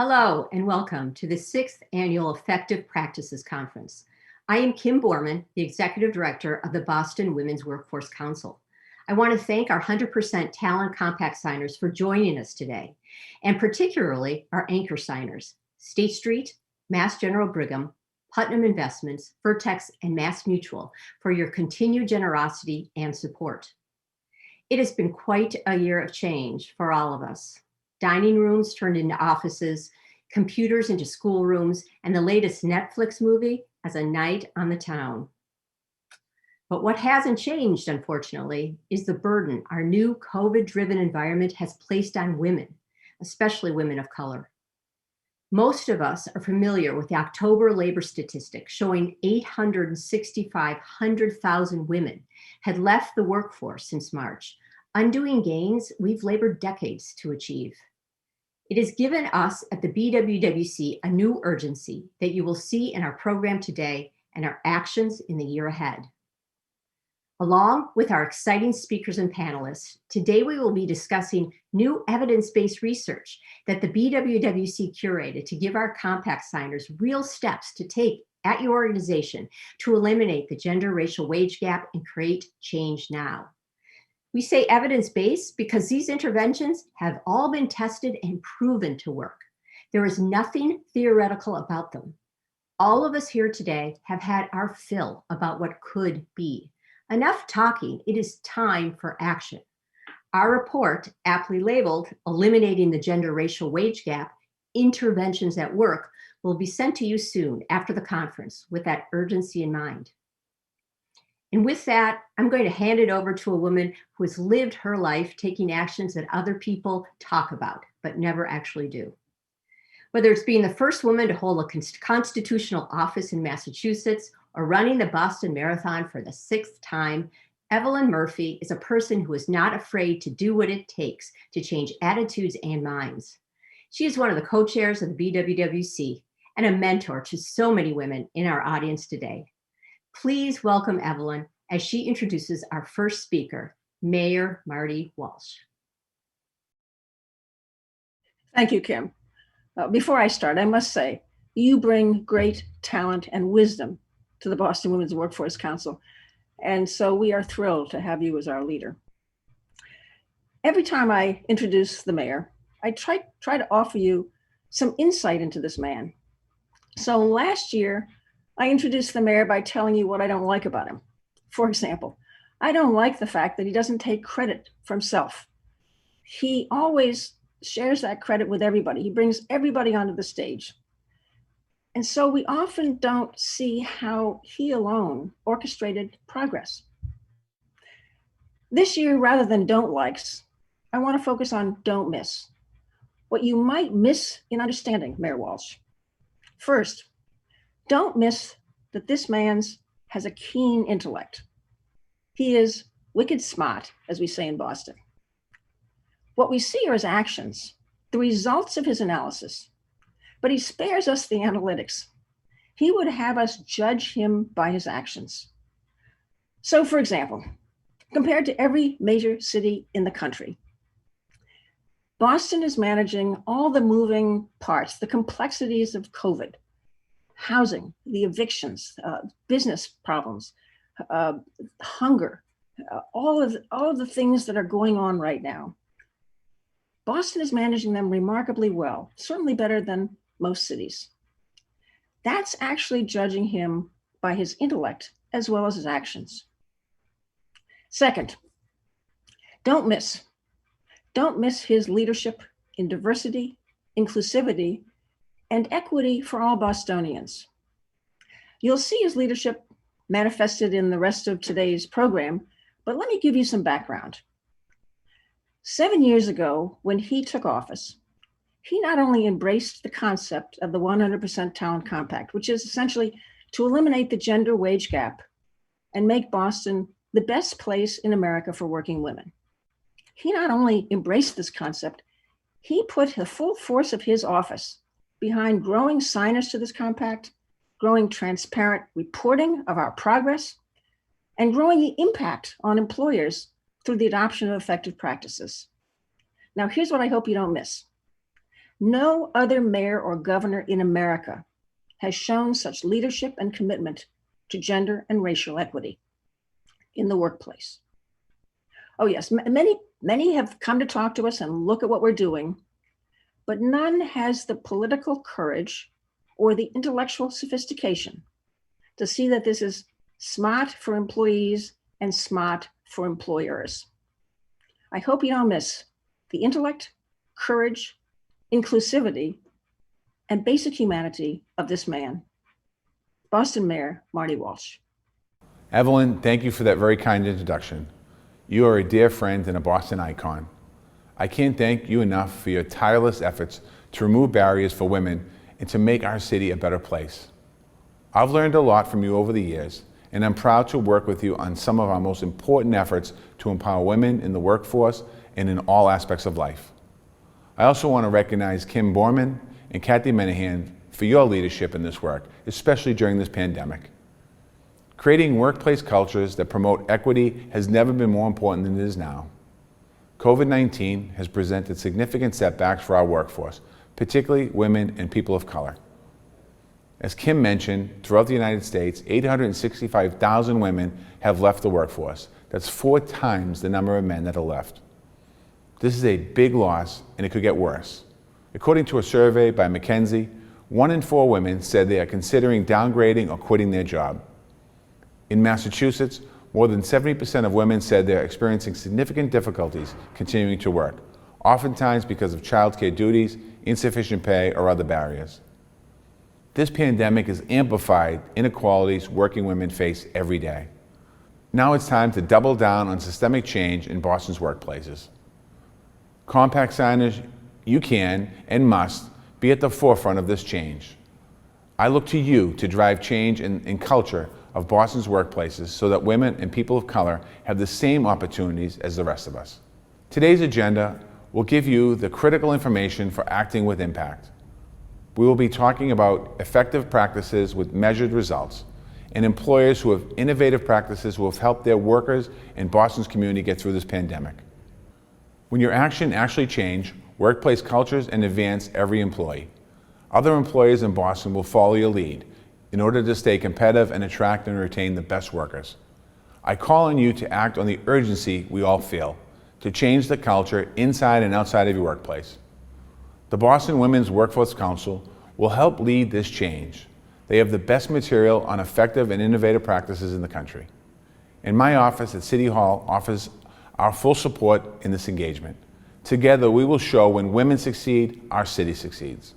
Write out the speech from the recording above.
Hello and welcome to the 6th Annual Effective Practices Conference. I am Kim Borman, the Executive Director of the Boston Women's Workforce Council. I want to thank our 100% Talent Compact signers for joining us today, and particularly our anchor signers, State Street, Mass General Brigham, Putnam Investments, Vertex, and Mass Mutual for your continued generosity and support. It has been quite a year of change for all of us. Dining rooms turned into offices, computers into schoolrooms, and the latest Netflix movie as a night on the town. But what hasn't changed, unfortunately, is the burden our new COVID-driven environment has placed on women, especially women of color. Most of us are familiar with the October labor statistic showing 865,000 women had left the workforce since March, undoing gains we've labored decades to achieve. It has given us at the BWWC a new urgency that you will see in our program today and our actions in the year ahead. Along with our exciting speakers and panelists, today we will be discussing new evidence-based research that the BWWC curated to give our compact signers real steps to take at your organization to eliminate the gender-racial wage gap and create change now. We say evidence-based because these interventions have all been tested and proven to work. There is nothing theoretical about them. All of us here today have had our fill about what could be. Enough talking, it is time for action. Our report, aptly labeled Eliminating the Gender-Racial Wage Gap, Interventions at Work, will be sent to you soon after the conference with that urgency in mind. And with that, I'm going to hand it over to a woman who has lived her life taking actions that other people talk about, but never actually do. Whether it's being the first woman to hold a constitutional office in Massachusetts or running the Boston Marathon for the 6th time, Evelyn Murphy is a person who is not afraid to do what it takes to change attitudes and minds. She is one of the co-chairs of the BWWC and a mentor to so many women in our audience today. Please welcome Evelyn as she introduces our first speaker, Mayor Marty Walsh. Thank you, Kim. Before I start, I must say, you bring great talent and wisdom to the Boston Women's Workforce Council, and so we are thrilled to have you as our leader. Every time I introduce the mayor, I try to offer you some insight into this man. So last year, I introduced the mayor by telling you what I don't like about him. For example, I don't like the fact that he doesn't take credit for himself. He always shares that credit with everybody. He brings everybody onto the stage. And so we often don't see how he alone orchestrated progress. This year, rather than don't likes, I want to focus on don't miss. What you might miss in understanding Mayor Walsh. First, don't miss that this man has a keen intellect. He is wicked smart, as we say in Boston. What we see are his actions, the results of his analysis, but he spares us the analytics. He would have us judge him by his actions. So, for example, compared to every major city in the country, Boston is managing all the moving parts, the complexities of COVID, housing, the evictions, business problems, hunger, all of the things that are going on right now. Boston is managing them remarkably well, certainly better than most cities. That's actually judging him by his intellect as well as his actions. Second, don't miss his leadership in diversity, inclusivity, and equity for all Bostonians. You'll see his leadership manifested in the rest of today's program, but let me give you some background. 7 years ago, when he took office, he not only embraced the concept of the 100% Talent Compact, which is essentially to eliminate the gender wage gap and make Boston the best place in America for working women. He not only embraced this concept, he put the full force of his office behind growing signers to this compact, growing transparent reporting of our progress, and growing the impact on employers through the adoption of effective practices. Now, here's what I hope you don't miss. No other mayor or governor in America has shown such leadership and commitment to gender and racial equity in the workplace. Oh yes, many have come to talk to us and look at what we're doing, but none has the political courage or the intellectual sophistication to see that this is smart for employees and smart for employers. I hope you don't miss the intellect, courage, inclusivity, and basic humanity of this man, Boston Mayor Marty Walsh. Evelyn, thank you for that very kind introduction. You are a dear friend and a Boston icon. I can't thank you enough for your tireless efforts to remove barriers for women and to make our city a better place. I've learned a lot from you over the years, and I'm proud to work with you on some of our most important efforts to empower women in the workforce and in all aspects of life. I also want to recognize Kim Borman and Kathy Menahan for your leadership in this work, especially during this pandemic. Creating workplace cultures that promote equity has never been more important than it is now. COVID-19 has presented significant setbacks for our workforce, particularly women and people of color. As Kim mentioned, throughout the United States, 865,000 women have left the workforce. That's 4 times the number of men that have left. This is a big loss, and it could get worse. According to a survey by McKinsey, 1 in 4 women said they are considering downgrading or quitting their job. In Massachusetts, more than 70% of women said they're experiencing significant difficulties continuing to work, oftentimes because of childcare duties, insufficient pay, or other barriers. This pandemic has amplified inequalities working women face every day. Now it's time to double down on systemic change in Boston's workplaces. Compact signers, you can and must be at the forefront of this change. I look to you to drive change in culture of Boston's workplaces so that women and people of color have the same opportunities as the rest of us. Today's agenda will give you the critical information for acting with impact. We will be talking about effective practices with measured results and employers who have innovative practices who have helped their workers and Boston's community get through this pandemic. When your action actually change workplace cultures and advance every employee, other employers in Boston will follow your lead in order to stay competitive and attract and retain the best workers. I call on you to act on the urgency we all feel to change the culture inside and outside of your workplace. The Boston Women's Workforce Council will help lead this change. They have the best material on effective and innovative practices in the country. And my office at City Hall offers our full support in this engagement. Together, we will show when women succeed, our city succeeds.